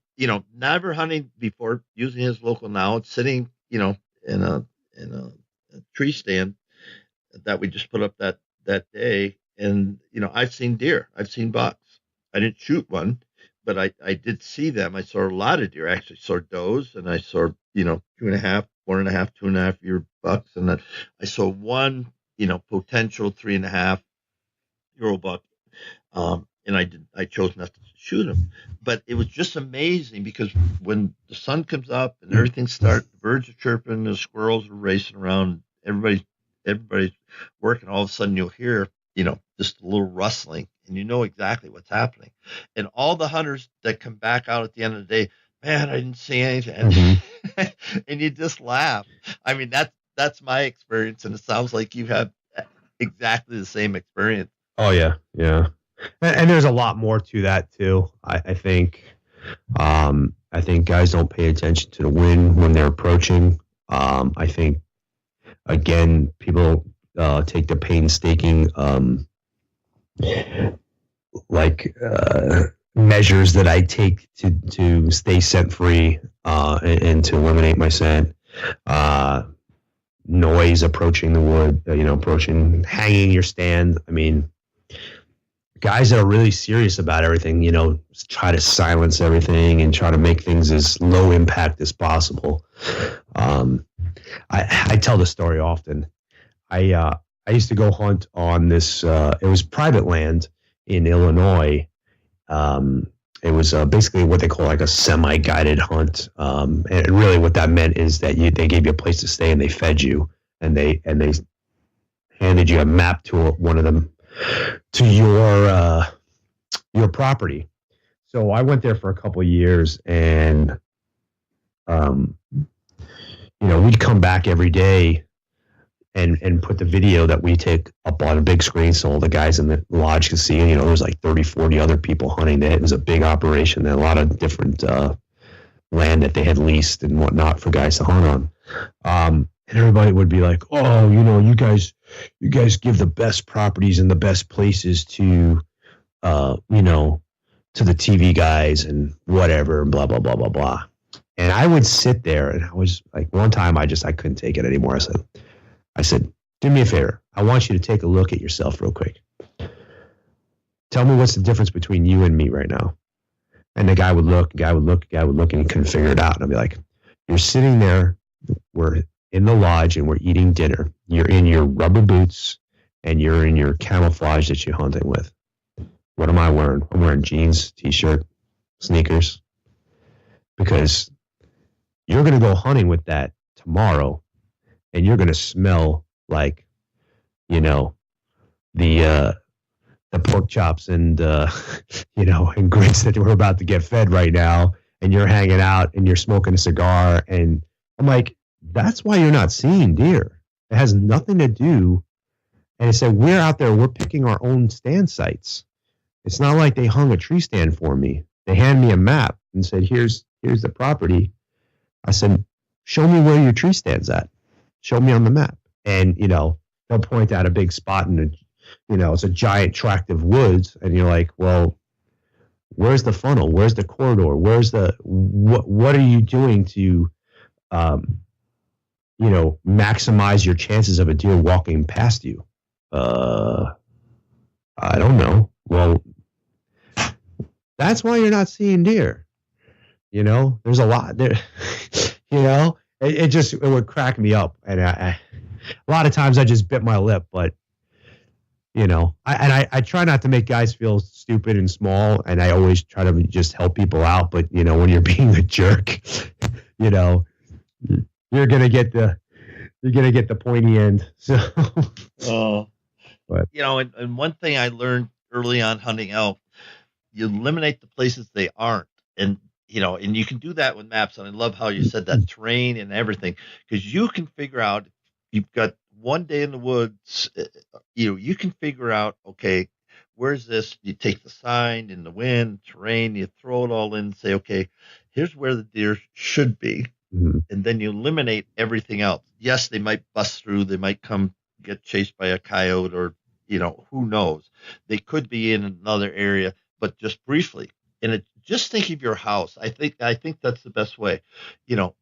never hunting before, using his local knowledge, sitting, in a tree stand that we just put up that day. And, I've seen deer, I've seen bucks. I didn't shoot one, but I did see them. I saw a lot of deer. I actually saw does, and I saw, 2.5, 1.5, 2.5 year bucks. And then I saw one, potential 3.5-year-old buck. And I chose not to shoot them. But it was just amazing because when the sun comes up and everything starts, the birds are chirping, the squirrels are racing around, everybody's working. All of a sudden, you'll hear, just a little rustling, and you know exactly what's happening. And all the hunters that come back out at the end of the day, man, I didn't see anything, and you just laugh. I mean, that's my experience, and it sounds like you have exactly the same experience. Oh yeah, yeah. And there's a lot more to that too. I think I think guys don't pay attention to the wind when they're approaching. I think again, people take the painstaking measures that I take to stay scent free and to eliminate my scent. Noise approaching the wood, approaching, hanging your stand. I mean, guys that are really serious about everything, try to silence everything and try to make things as low impact as possible. I tell the story often. I used to go hunt on this. It was private land in Illinois. It was basically what they call like a semi-guided hunt, and really what that meant is that they gave you a place to stay and they fed you, and they handed you a map to one of them to your property. So I went there for a couple of years, and we'd come back every day and put the video that we take up on a big screen so all the guys in the lodge could see. There was like 30, 40 other people hunting. It was a big operation. There a lot of different land that they had leased and whatnot for guys to hunt on. And everybody would be like, oh, you guys give the best properties and the best places to, to the TV guys and whatever, and blah, blah, blah, blah, blah. And I would sit there, and I was like, one time I couldn't take it anymore. I said, do me a favor. I want you to take a look at yourself real quick. Tell me what's the difference between you and me right now. And the guy would look, and he couldn't figure it out. And I'd be like, you're sitting there, we're in the lodge, and we're eating dinner. You're in your rubber boots, and you're in your camouflage that you're hunting with. What am I wearing? I'm wearing jeans, t-shirt, sneakers. Because you're going to go hunting with that tomorrow, and you're going to smell like, the pork chops and, and grits that we're about to get fed right now. And you're hanging out and you're smoking a cigar. And I'm like, that's why you're not seeing deer. It has nothing to do. And I said, we're out there, we're picking our own stand sites. It's not like they hung a tree stand for me. They handed me a map and said, here's the property. I said, show me where your tree stand's at. Show me on the map. And, they'll point out a big spot in it's a giant tract of woods. And you're like, well, where's the funnel? Where's the corridor? Where's what are you doing to, maximize your chances of a deer walking past you? I don't know. Well, that's why you're not seeing deer. There's a lot there, it would crack me up. And a lot of times I just bit my lip, but I try not to make guys feel stupid and small, and I always try to just help people out. But when you're being a jerk, you're gonna get the pointy end. So, but and one thing I learned early on hunting elk, you eliminate the places they aren't, and and you can do that with maps. And I love how you said that terrain and everything, because you can figure out. You've got one day in the woods, you can figure out, okay, where's this? You take the sign and the wind, terrain, you throw it all in and say, okay, here's where the deer should be. Mm-hmm. And then you eliminate everything else. Yes, they might bust through. They might come get chased by a coyote or, who knows? They could be in another area, but just briefly. And just think of your house. I think that's the best way. The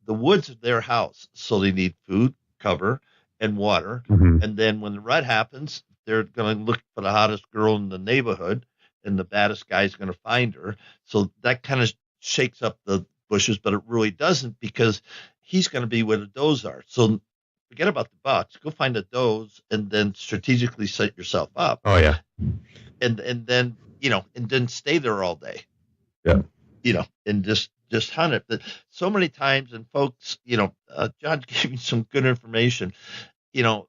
woods are their house, so they need food, cover, and water. Mm-hmm. And then when the rut happens, they're going to look for the hottest girl in the neighborhood, and the baddest guy's going to find her. So that kind of shakes up the bushes, but it really doesn't, because he's going to be where the does are. So forget about the bucks. Go find the does and then strategically set yourself up. Oh, yeah. And then and then stay there all day, Yeah. and just hunt it. But so many times, and folks, John gave me some good information. You know,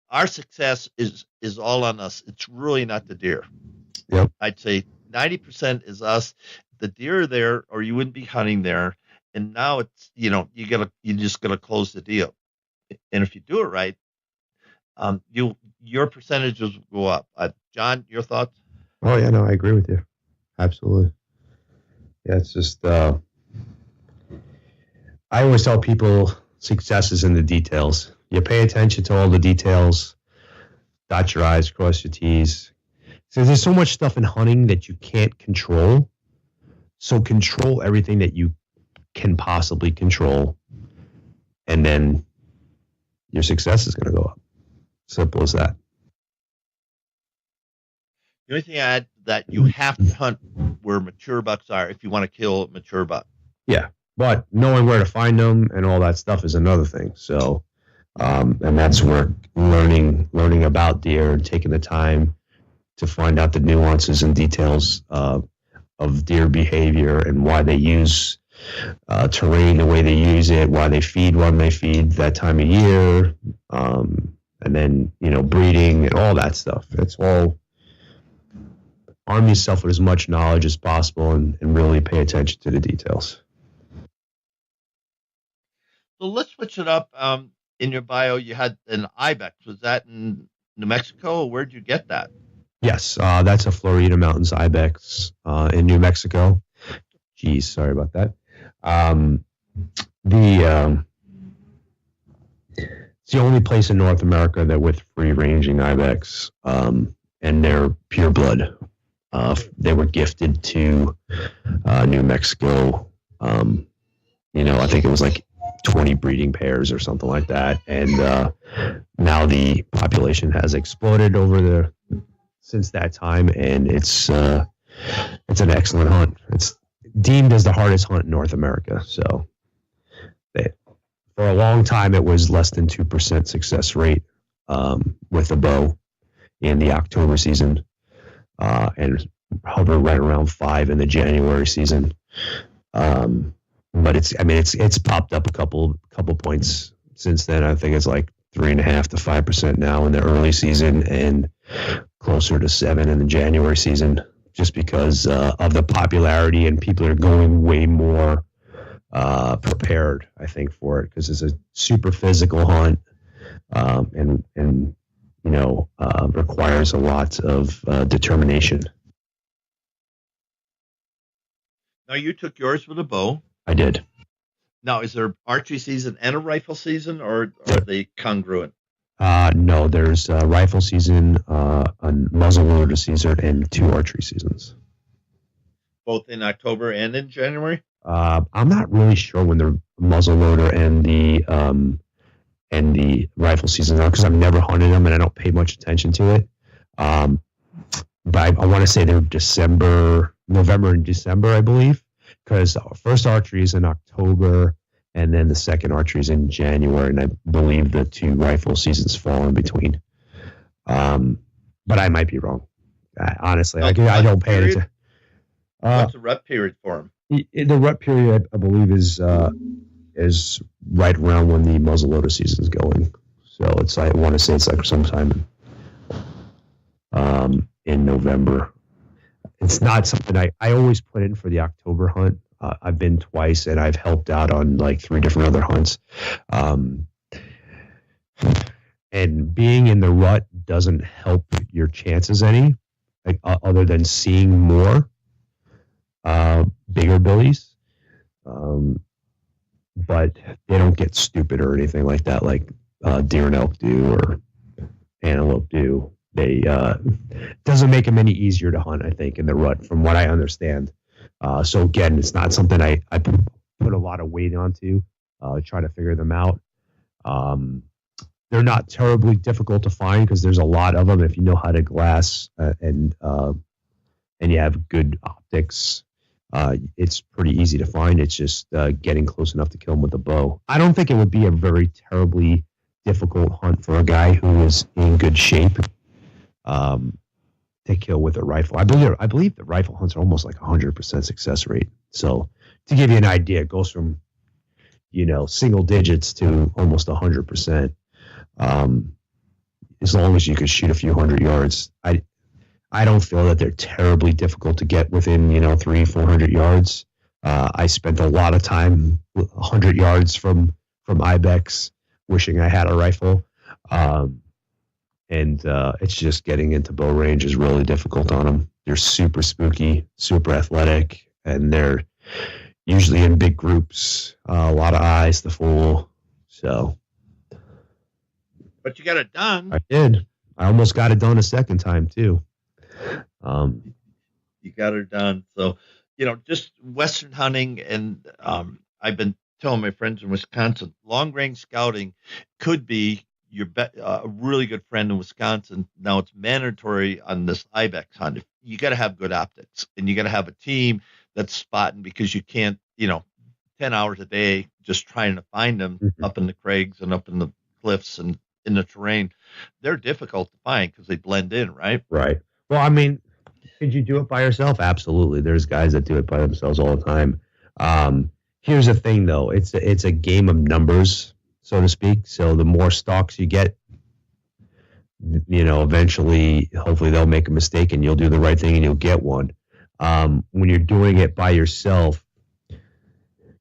our success is all on us. It's really not the deer. Yep. I'd say 90% is us. The deer are there, or you wouldn't be hunting there. And now it's you just gotta close the deal. And if you do it right, your percentages will go up. John, your thoughts? Oh yeah, no, I agree with you. Absolutely. Yeah, it's just I always tell people success is in the details. You pay attention to all the details, dot your I's, cross your T's. So there's so much stuff in hunting that you can't control. So control everything that you can possibly control, and then your success is going to go up. Simple as that. The only thing I add that you have to hunt where mature bucks are if you want to kill a mature buck. Yeah, but knowing where to find them and all that stuff is another thing. So, and that's where learning about deer and taking the time to find out the nuances and details of deer behavior and why they use terrain the way they use it, why they feed when they feed that time of year, and then breeding and all that stuff. It's all arm yourself with as much knowledge as possible and really pay attention to the details. So let's switch it up. In your bio, you had an ibex. Was that in New Mexico, or where'd you get that? Yes, that's a Florida Mountains ibex in New Mexico. Geez, sorry about that. It's the only place in North America that with free-ranging ibex, and they're pure blood. They were gifted to New Mexico. I think it was like 20 breeding pairs or something like that, and now the population has exploded over there since that time, and it's an excellent hunt. It's deemed as the hardest hunt in North America. So, for a long time, it was less than 2% success rate with a bow in the October season, and hover right around 5 in the January season. But it's popped up a couple points since then. I think it's like 3.5 to 5% now in the early season, and closer to 7 in the January season, just because of the popularity, and people are going way more prepared, I think, for it, because it's a super physical hunt, and requires a lot of determination. Now, you took yours with a bow. I did. Now, is there archery season and a rifle season, or are they congruent? No, there's a rifle season, a muzzleloader season, and 2 archery seasons. Both in October and in January? I'm not really sure when the muzzleloader and the rifle season are, because I've never hunted them and I don't pay much attention to it. But I want to say they're November and December, I believe, because first archery is in October, and then the second archery is in January, and I believe the 2 rifle seasons fall in between. But I might be wrong. Honestly, I don't pay attention. What's the rut period for them? The rut period, I believe, is right around when the muzzleloader season is going. So I want to say it's like sometime in November. It's not something I always put in for the October hunt. I've been twice, and I've helped out on like 3 different other hunts. And being in the rut doesn't help your chances any, other than seeing more bigger billies. But they don't get stupid or anything like that, like deer and elk do or antelope do. They doesn't make them any easier to hunt, I think, in the rut, from what I understand. So again, it's not something I put a lot of weight onto, try to figure them out. They're not terribly difficult to find because there's a lot of them. If you know how to glass and you have good optics, it's pretty easy to find. It's just getting close enough to kill them with a bow. I don't think it would be a very terribly difficult hunt for a guy who is in good shape. to kill with a rifle. I believe the rifle hunts are almost like 100% success rate. So to give you an idea, it goes from single digits to almost 100%. Um, as long as you can shoot a few hundred yards, I don't feel that they're terribly difficult to get within 300-400 yards. I spent a lot of time 100 yards from ibex, wishing I had a rifle. And it's just getting into bow range is really difficult on them. They're super spooky, super athletic, and they're usually in big groups. A lot of eyes to fool. So, but you got it done. I did. I almost got it done a second time too. You got it done. So, just Western hunting, and I've been telling my friends in Wisconsin, long range scouting could be a really good friend in Wisconsin. Now it's mandatory on this ibex hunt. You got to have good optics, and you got to have a team that's spotting, because you can't, 10 hours a day just trying to find them up in the crags and up in the cliffs and in the terrain. They're difficult to find because they blend in, right? Right. Well, I mean, could you do it by yourself? Absolutely. There's guys that do it by themselves all the time. Here's the thing, though. It's a game of numbers, so to speak. So the more stalks you get, eventually, hopefully they'll make a mistake and you'll do the right thing and you'll get one. When you're doing it by yourself,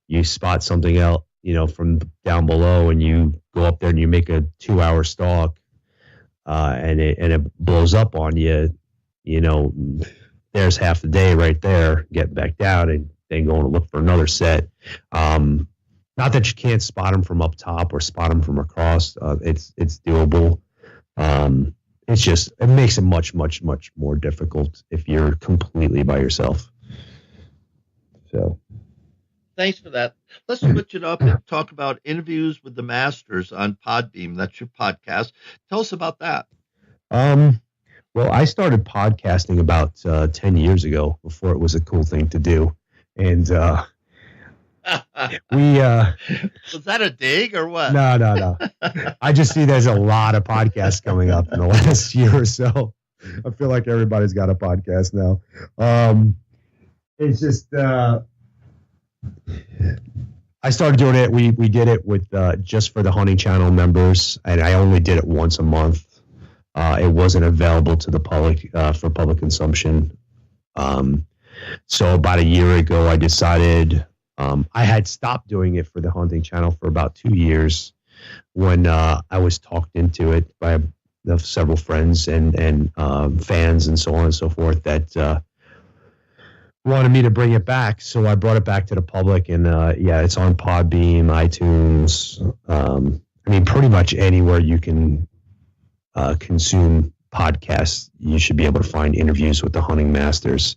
you spot something else, from down below, and you go up there and you make a 2-hour stalk, and it blows up on you. There's half the day right there, getting back down and then going to look for another set. Not that you can't spot them from up top or spot them from across. It's doable. It's just, it makes it much, much, much more difficult if you're completely by yourself. So. Thanks for that. Let's switch it up and talk about interviews with the masters on Podbeam. That's your podcast. Tell us about that. Well, I started podcasting about 10 years ago, before it was a cool thing to do. And we was that a dig or what? No. I just see there's a lot of podcasts coming up in the last year or so. I feel like everybody's got a podcast now. It's just I started doing it. We did it with just for the Hunting Channel members, and I only did it once a month. It wasn't available to the public for public consumption. So about a year ago, I decided I had stopped doing it for the Hunting Channel for about 2 years, when I was talked into it by several friends and fans and so on and so forth that wanted me to bring it back. So I brought it back to the public, and it's on Podbeam, iTunes. Pretty much anywhere you can consume podcasts, you should be able to find interviews with the hunting masters.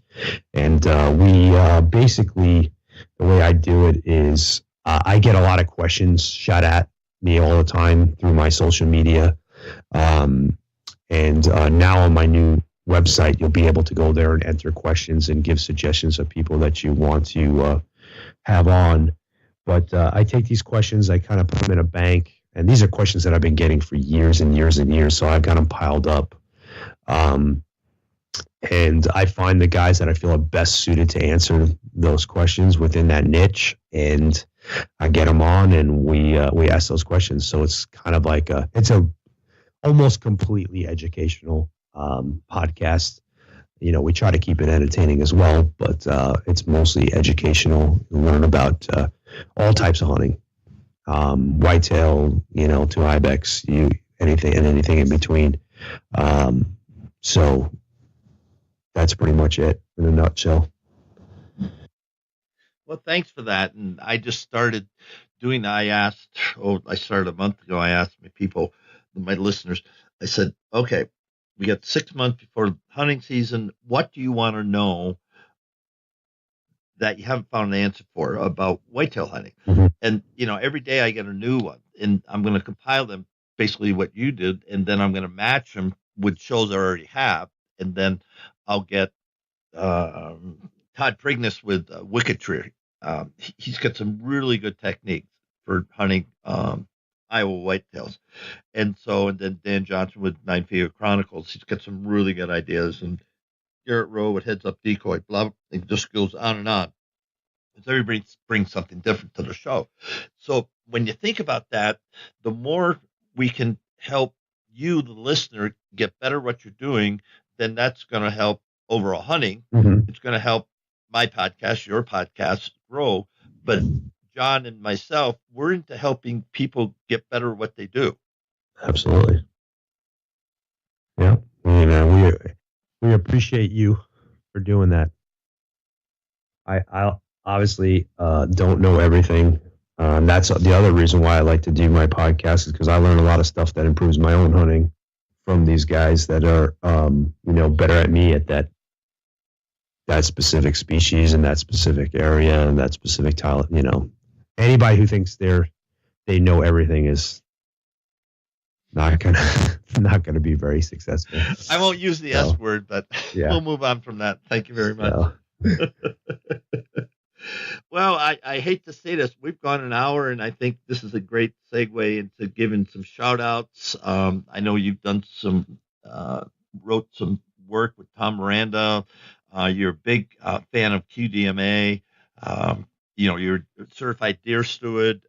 And we basically, the way I do it is I get a lot of questions shot at me all the time through my social media. And now on my new website, you'll be able to go there and enter questions and give suggestions of people that you want to have on. But I take these questions, I kind of put them in a bank, and these are questions that I've been getting for years and years and years, so I've got them piled up. And I find the guys that I feel are best suited to answer those questions within that niche, and I get them on, and we ask those questions. So it's kind of like it's a almost completely educational podcast. We try to keep it entertaining as well, but it's mostly educational. You learn about all types of hunting, whitetail, to ibex, anything in between. So that's pretty much it in a nutshell. Well, thanks for that. And I just started doing that. I started a month ago. I asked my listeners, I said, okay, we got 6 months before hunting season. What do you want to know that you haven't found an answer for about whitetail hunting? Mm-hmm. And, every day I get a new one, and I'm going to compile them, basically what you did, and then I'm going to match them with shows I already have. And then I'll get Todd Prigness with Wicked Tree. He's got some really good techniques for hunting Iowa whitetails. And then Dan Johnson with Nine Finger Chronicles. He's got some really good ideas. And Garrett Rowe with heads up decoy, blah, it just goes on and on. Because everybody brings something different to the show. So when you think about that, the more we can help you, the listener, get better at what you're doing, then that's going to help overall hunting. Mhm. It's going to help my podcast, your podcast grow. But John and myself, we're into helping people get better at what they do. Absolutely. Yeah. We appreciate you for doing that. I obviously don't know everything. That's the other reason why I like to do my podcast, is because I learn a lot of stuff that improves my own hunting from these guys that are, better at me at that specific species and that specific area and that specific tile. Anybody who thinks they know everything is not gonna be very successful. I won't use the S word, but yeah. We'll move on from that. Thank you very much. Well, I hate to say this. We've gone an hour, and I think this is a great segue into giving some shout outs. I know you've done wrote some work with Tom Miranda. You're a big fan of QDMA. You're a certified deer steward.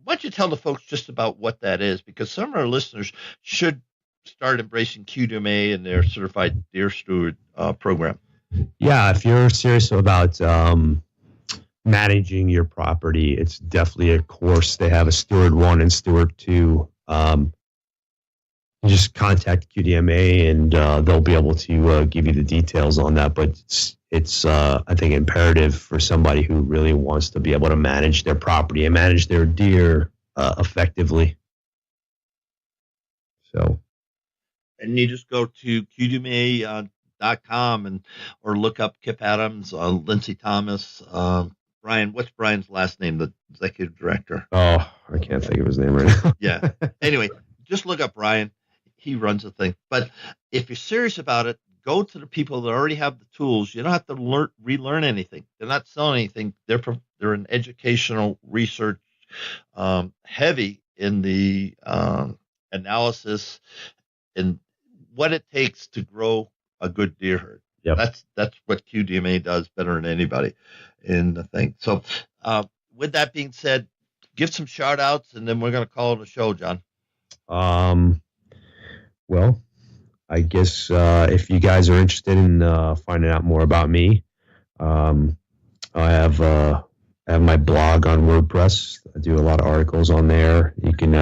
Why don't you tell the folks just about what that is? Because some of our listeners should start embracing QDMA in their certified deer steward program. Yeah, if you're serious about managing your property, it's definitely a course. They have a Steward 1 and Steward 2. You just contact QDMA and they'll be able to give you the details on that. But it's I think, imperative for somebody who really wants to be able to manage their property and manage their deer effectively. So, and you just go to QDMA.com or look up Kip Adams, Lindsey Thomas, Brian. What's Brian's last name? The executive director. Oh, I can't think of his name right now. Yeah. Anyway, just look up Brian. He runs the thing. But if you're serious about it, go to the people that already have the tools. You don't have to relearn anything. They're not selling anything. They're an educational research, heavy in the analysis and what it takes to grow a good deer herd. Yep. That's what QDMA does better than anybody in the thing. So with that being said, give some shout outs and then we're going to call it a show, John. Well, I guess if you guys are interested in finding out more about me, I have my blog on WordPress. I do a lot of articles on there. You can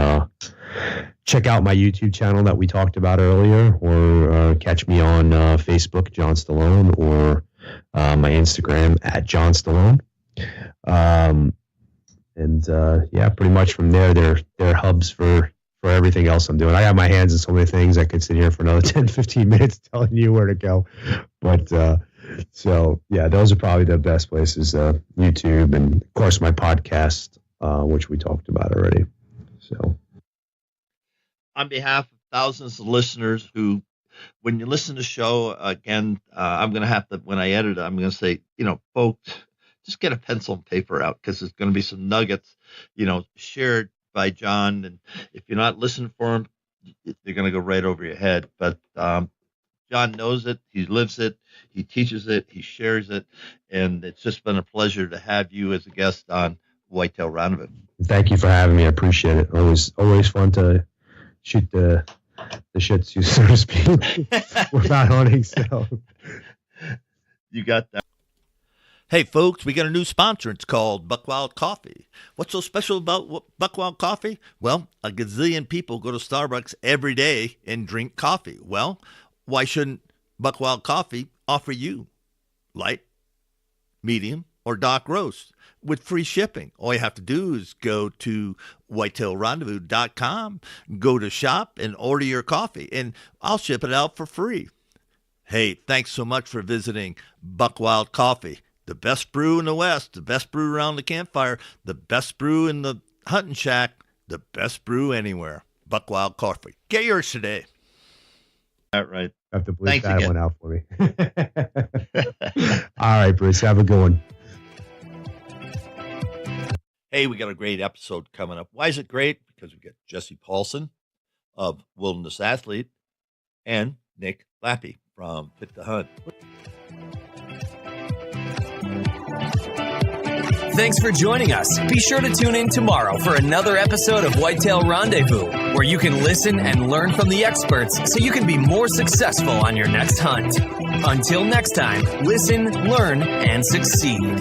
check out my YouTube channel that we talked about earlier, or catch me on Facebook, John Stallone, or my Instagram at John Stallone. Pretty much from there, they're hubs for everything else I'm doing. I got my hands in so many things. I could sit here for another 10, 15 minutes telling you where to go. But those are probably the best places, YouTube, and of course my podcast, which we talked about already. So, on behalf of thousands of listeners who, when you listen to the show, again, I'm going to have to, when I edit it, I'm going to say, folks, just get a pencil and paper out, because there's going to be some nuggets, shared by John. And if you're not listening for him, they're going to go right over your head. But John knows it. He lives it. He teaches it. He shares it. And it's just been a pleasure to have you as a guest on Whitetail Rendezvous. Thank you for having me. I appreciate it. Always fun to shoot the shit, so to speak, without hunting. So you got that. Hey, folks, we got a new sponsor. It's called Buckwild Coffee. What's so special about Buckwild Coffee? Well, a gazillion people go to Starbucks every day and drink coffee. Well, why shouldn't Buckwild Coffee offer you light, medium, or dark roast with free shipping? All you have to do is go to whitetailrendezvous.com, go to shop, and order your coffee, and I'll ship it out for free. Hey, thanks so much for visiting Buckwild Coffee. The best brew in the West, the best brew around the campfire, the best brew in the hunting shack, the best brew anywhere. Buckwild Coffee. Get yours today. All right. I have to bleep that one out for me. All right, Bruce. Have a good one. Hey, we got a great episode coming up. Why is it great? Because we got Jesse Paulson of Wilderness Athlete and Nick Lappy from Pit to Hunt. Thanks for joining us. Be sure to tune in tomorrow for another episode of Whitetail Rendezvous, where you can listen and learn from the experts so you can be more successful on your next hunt. Until next time, listen, learn, and succeed.